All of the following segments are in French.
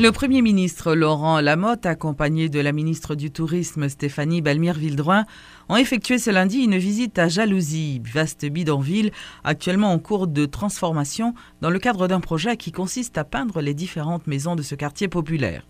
Le Premier ministre Laurent Lamotte, accompagné de la ministre du Tourisme Stéphanie Balmire-Vildroin, ont effectué ce lundi une visite à Jalousie, vaste bidonville actuellement en cours de transformation dans le cadre d'un projet qui consiste à peindre les différentes maisons de ce quartier populaire.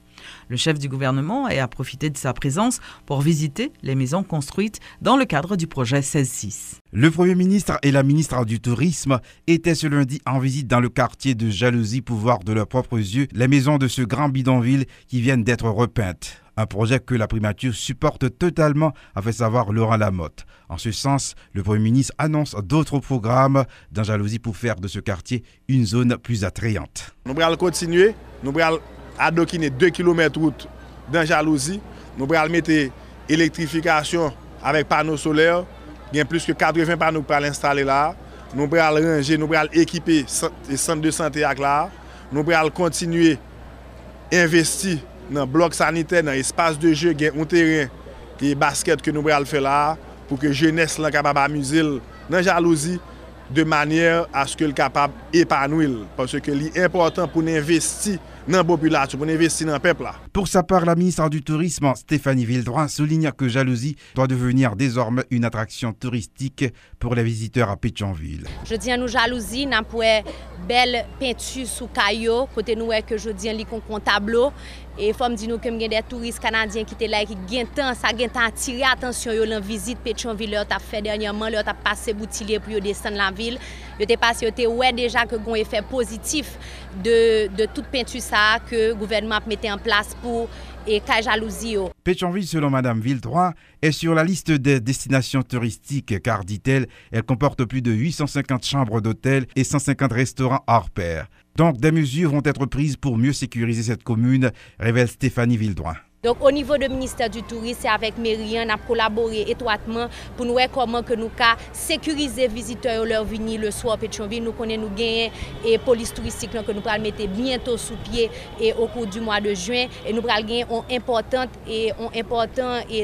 Le chef du gouvernement a profité de sa présence pour visiter les maisons construites dans le cadre du projet 16-6. Le Premier ministre et la ministre du Tourisme étaient ce lundi en visite dans le quartier de Jalousie pour voir de leurs propres yeux les maisons de ce grand bidonville qui viennent d'être repeintes. Un projet que la primature supporte totalement, a fait savoir Laurent Lamotte. En ce sens, le Premier ministre annonce d'autres programmes dans Jalousie pour faire de ce quartier une zone plus attrayante. Nous allons continuer, nous allons adokiner 2 km de route dans Jalousie. Nous allons mettre l'électrification avec panneaux solaires. Il y a plus que 80 panneaux pour l'installer là. Nous allons ranger, nous allons équiper les centres de santé là. Nous allons continuer à investir dans le bloc sanitaire, dans l'espace de jeu, il y a un terrain et basket que nous allons faire là pour que la jeunesse soit capable d'amuser dans Jalousie de manière à ce qu'elle soit capable d'épanouir. Parce que c'est important pour nous investir dans la population, pour nous investir dans le peuple. Pour sa part, la ministre du Tourisme, Stéphanie Vildroin, souligne que Jalousie doit devenir désormais une attraction touristique pour les visiteurs à Pétionville. Je dis à nous Jalousie, nous avons une belle peinture sous caillou, côté nous que je dis un tableau. Et il faut me dire que nous avons des touristes canadiens qui étaient là et qui ont attiré l'attention de la visite Pétionville. Ils ont fait dernièrement, ils ont passé Boutillier pour descendre la ville. Ils ont passé, déjà que un effet positif de toute peinture que le gouvernement mettait en place pour et Jalousie. Pétionville, selon Mme Vildroin, est sur la liste des destinations touristiques car, dit-elle, elle comporte plus de 850 chambres d'hôtel et 150 restaurants hors pair. Donc, des mesures vont être prises pour mieux sécuriser cette commune, révèle Stéphanie Vildroin. Donc au niveau du ministère du Tourisme et avec mairie, on a collaboré étroitement pour nous voir comment que nous sécuriser les visiteurs leur venir le soir à Pétionville. Nous connaissons nous gagner et police touristique que nous allons mettre bientôt sous pied et au cours du mois de juin et nous allons gagner un important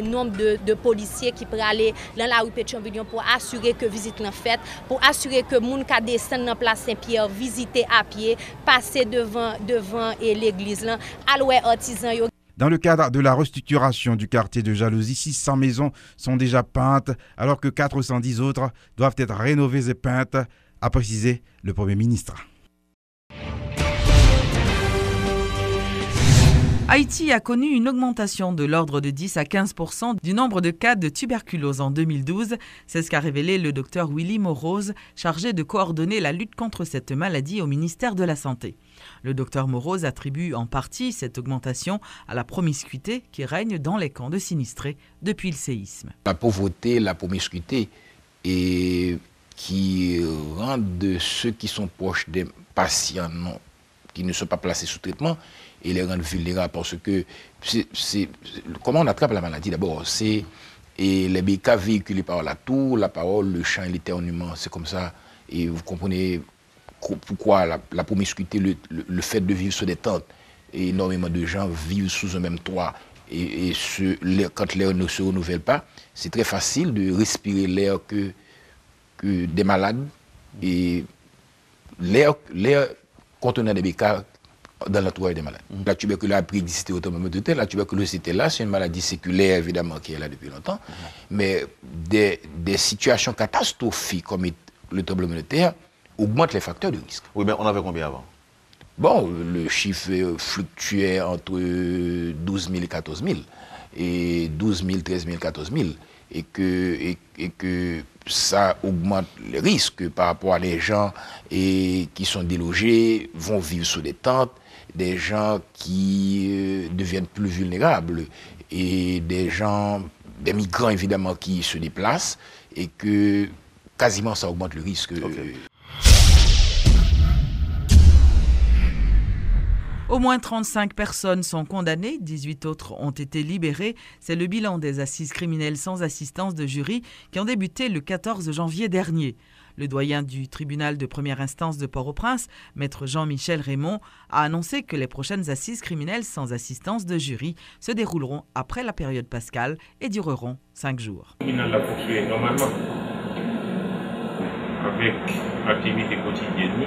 nombre de policiers qui pourraient aller dans la rue Pétionville pour assurer que visite l'en fait, pour assurer que les gens qui descendent dans la place Saint-Pierre visiter à pied, passer devant l'église là, aller artisans. Dans le cadre de la restructuration du quartier de Jalousie, 600 maisons sont déjà peintes, alors que 410 autres doivent être rénovées et peintes, a précisé le Premier ministre. Haïti a connu une augmentation de l'ordre de 10 à 15% du nombre de cas de tuberculose en 2012. C'est ce qu'a révélé le docteur Willy Morose, chargé de coordonner la lutte contre cette maladie au ministère de la Santé. Le docteur Morose attribue en partie cette augmentation à la promiscuité qui règne dans les camps de sinistrés depuis le séisme. La pauvreté, la promiscuité, et qui rendent ceux qui sont proches des patients qui ne sont pas placés sous traitement et les rendent vulnérables parce que comment on attrape la maladie d'abord, c'est les bécas véhiculés par la tour, la parole, le chant et l'éternuement, c'est comme ça et vous comprenez pourquoi la promiscuité, le fait de vivre sur des tentes, et énormément de gens vivent sous un même toit et quand l'air ne se renouvelle pas, c'est très facile de respirer l'air que des malades et l'air contenant des bécas dans l'entourage des malades. La tuberculose a préexisté au temps de tel. La tuberculose était là, c'est une maladie séculaire évidemment qui est là depuis longtemps, mais des situations catastrophiques comme le tremblement de terre augmentent les facteurs de risque. Oui, mais on avait combien avant? Bon, le chiffre fluctuait entre 12 000 et 14 000, et 12 000, 13 000, 14 000, et que ça augmente les risques par rapport à des gens qui sont délogés, vont vivre sous des tentes, des gens qui deviennent plus vulnérables, et des migrants évidemment qui se déplacent, et que quasiment ça augmente le risque. Okay. Au moins 35 personnes sont condamnées, 18 autres ont été libérées. C'est le bilan des assises criminelles sans assistance de jury qui ont débuté le 14 janvier dernier. Le doyen du tribunal de première instance de Port-au-Prince, maître Jean-Michel Raymond, a annoncé que les prochaines assises criminelles sans assistance de jury se dérouleront après la période pascale et dureront 5 jours. Le tribunal l'a poursuivi normalement avec activité quotidienne,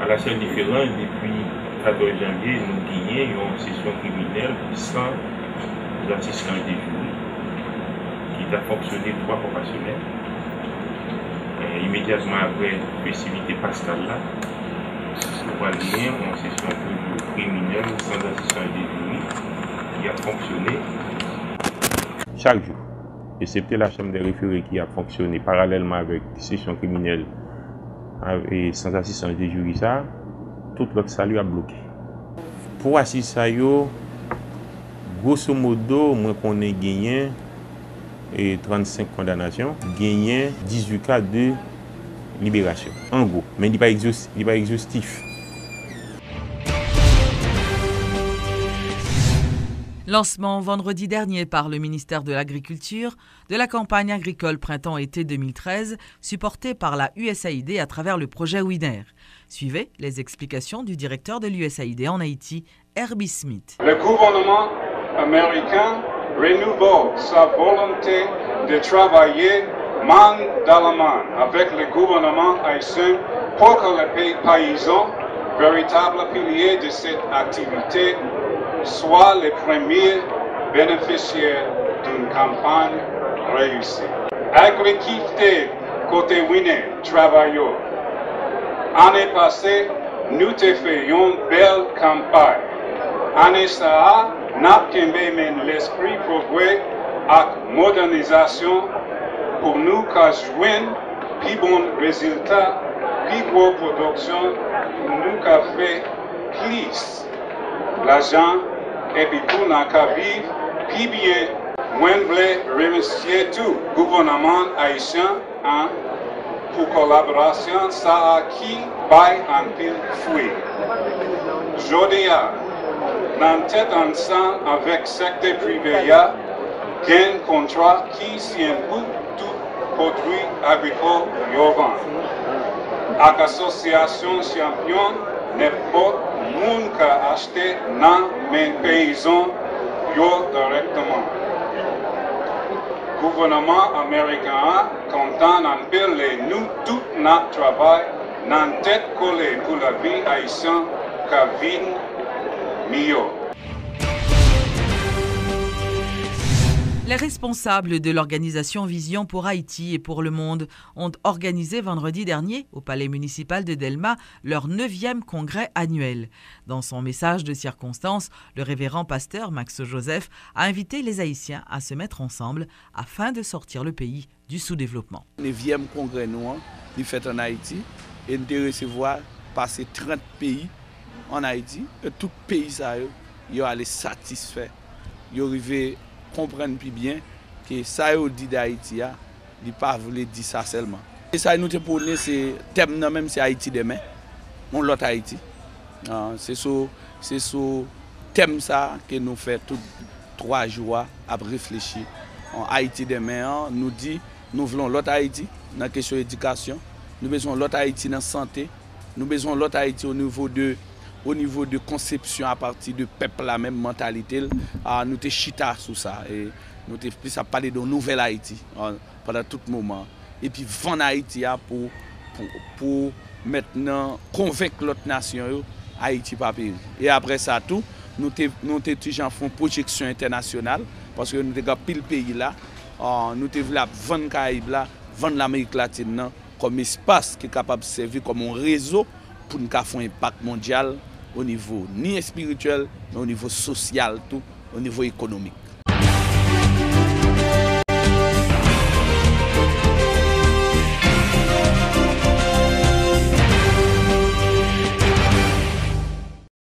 à la seule différence depuis 14 janvier, nous gagnons une session criminelle sans assistance des jurys, qui a fonctionné 3 fois par semaine. Et immédiatement après la festivité pascale, nous avons gagné une session criminelle sans assistance des jurys, qui a fonctionné chaque jour. Excepté la chambre des référés qui a fonctionné parallèlement avec la session criminelle et sans assistance des jurys, tout l'autre salut a bloqué. Pour assister à ça, grosso modo, moi qu'on ait gagné 35 condamnations, gagné 18 cas de libération. En gros, mais il n'est pas exhaustif. Lancement vendredi dernier par le ministère de l'Agriculture de la campagne agricole printemps-été 2013, supportée par la USAID à travers le projet Winner. Suivez les explications du directeur de l'USAID en Haïti, Herbie Smith. Le gouvernement américain renouvelle sa volonté de travailler main dans la main avec le gouvernement haïtien pour que les paysans, véritables piliers de cette activité, soient les premiers bénéficiaires d'une campagne réussie. Agriculture côté Winner, travailleurs. Année passée, nous avons fait une belle campagne. Année ça, nous avons l'esprit progrès et modernisation pour nous joindre plus bons résultats, plus grosse production, pour nous faire plus l'argent et puis pour nous vivre plus bien. Moi, je voulais remercier tout le gouvernement haïtien pour la collaboration, ça a acquis un pile fruit. Aujourd'hui, dans tête ensemble avec le secteur privé, il y a un contrat qui tient pour tout produit agricole vend. Avec l'association champion, n'importe monde qui a acheté dans mes paysans directement. Le gouvernement américain content en parler nous tout notre travail dans tête collée pour la vie haïtienne qui vit mieux. Les responsables de l'organisation Vision pour Haïti et pour le monde ont organisé vendredi dernier au palais municipal de Delma leur 9e congrès annuel. Dans son message de circonstance, le révérend pasteur Max Joseph a invité les Haïtiens à se mettre ensemble afin de sortir le pays du sous-développement. Le 9e congrès noir, il fait en Haïti et nous recevoir passer 30 pays en Haïti et tout pays ça yo allé satisfait. Yo arrivé comprendre plus bien que ça yo dit d'Haïti a, il pas voulu dire ça seulement. Et ça nous te pour c'est thème même c'est Haïti demain. On l'autre Haïti. C'est ce thème ça que nous fait tous 3 jours à réfléchir. En Haïti demain nous dit nous voulons l'autre Haïti dans la question d'éducation, nous besoin l'autre Haïti dans la santé, nous besoin l'autre Haïti au niveau de conception à partir de peuple la même mentalité. Nous te chita sur ça et nous te plus à parler de nouvelle Haïti pendant tout moment et puis vendre Haïti pour maintenant convaincre l'autre nation Haïti pas périr. Et après ça tout nous te toujours font projection internationale parce que nous te pile pays là nous te voulons vendre Caraïbes là, vendre l'Amérique latine comme espace qui est capable de servir comme un réseau pour nous faire un impact mondial au niveau ni spirituel, mais au niveau social, tout, au niveau économique.